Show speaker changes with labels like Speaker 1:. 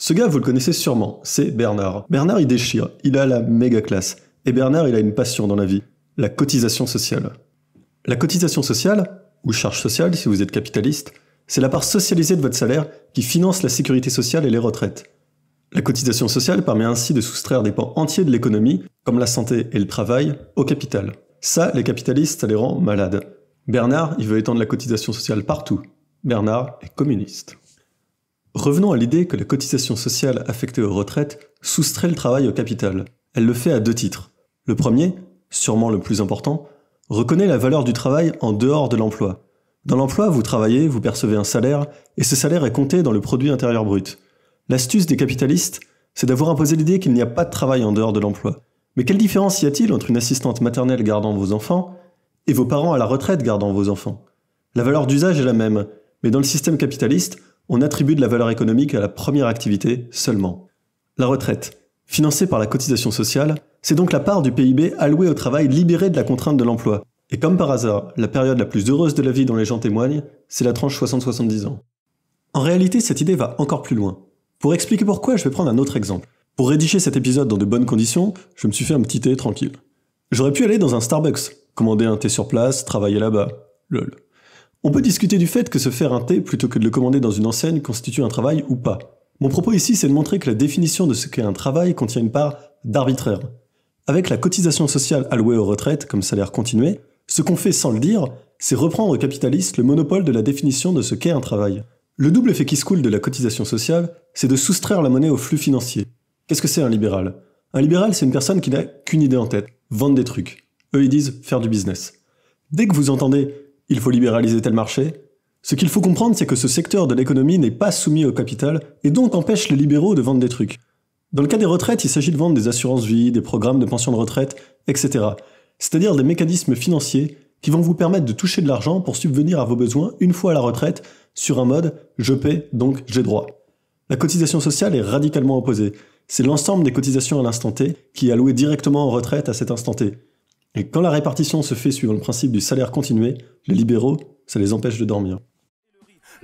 Speaker 1: Ce gars, vous le connaissez sûrement, c'est Bernard. Bernard, il déchire, il a la méga classe. Et Bernard, il a une passion dans la vie, la cotisation sociale. La cotisation sociale, ou charge sociale si vous êtes capitaliste, c'est la part socialisée de votre salaire qui finance la sécurité sociale et les retraites. La cotisation sociale permet ainsi de soustraire des pans entiers de l'économie, comme la santé et le travail, au capital. Ça, les capitalistes, ça les rend malades. Bernard, il veut étendre la cotisation sociale partout. Bernard est communiste. Revenons à l'idée que la cotisation sociale affectée aux retraites soustrait le travail au capital. Elle le fait à deux titres. Le premier, sûrement le plus important, reconnaît la valeur du travail en dehors de l'emploi. Dans l'emploi, vous travaillez, vous percevez un salaire, et ce salaire est compté dans le produit intérieur brut. L'astuce des capitalistes, c'est d'avoir imposé l'idée qu'il n'y a pas de travail en dehors de l'emploi. Mais quelle différence y a-t-il entre une assistante maternelle gardant vos enfants et vos parents à la retraite gardant vos enfants? La valeur d'usage est la même, mais dans le système capitaliste, on attribue de la valeur économique à la première activité seulement. La retraite, financée par la cotisation sociale, c'est donc la part du PIB allouée au travail libéré de la contrainte de l'emploi. Et comme par hasard, la période la plus heureuse de la vie dont les gens témoignent, c'est la tranche 60-70 ans. En réalité, cette idée va encore plus loin. Pour expliquer pourquoi, je vais prendre un autre exemple. Pour rédiger cet épisode dans de bonnes conditions, je me suis fait un petit thé tranquille. J'aurais pu aller dans un Starbucks, commander un thé sur place, travailler là-bas. Lol. On peut discuter du fait que se faire un thé plutôt que de le commander dans une enseigne constitue un travail ou pas. Mon propos ici, c'est de montrer que la définition de ce qu'est un travail contient une part d'arbitraire. Avec la cotisation sociale allouée aux retraites comme salaire continué, ce qu'on fait sans le dire, c'est reprendre aux capitalistes le monopole de la définition de ce qu'est un travail. Le double effet qui se coule de la cotisation sociale, c'est de soustraire la monnaie au flux financier. Qu'est-ce que c'est un libéral? Un libéral, c'est une personne qui n'a qu'une idée en tête, vendre des trucs. Eux, ils disent faire du business. Dès que vous entendez « il faut libéraliser tel marché », ce qu'il faut comprendre, c'est que ce secteur de l'économie n'est pas soumis au capital et donc empêche les libéraux de vendre des trucs. Dans le cas des retraites, il s'agit de vendre des assurances-vie, des programmes de pension de retraite, etc. C'est-à-dire des mécanismes financiers qui vont vous permettre de toucher de l'argent pour subvenir à vos besoins une fois à la retraite sur un mode « je paie, donc j'ai droit ». La cotisation sociale est radicalement opposée. C'est l'ensemble des cotisations à l'instant T qui est alloué directement en retraite à cet instant T. Et quand la répartition se fait suivant le principe du salaire continué, les libéraux, ça les empêche de dormir.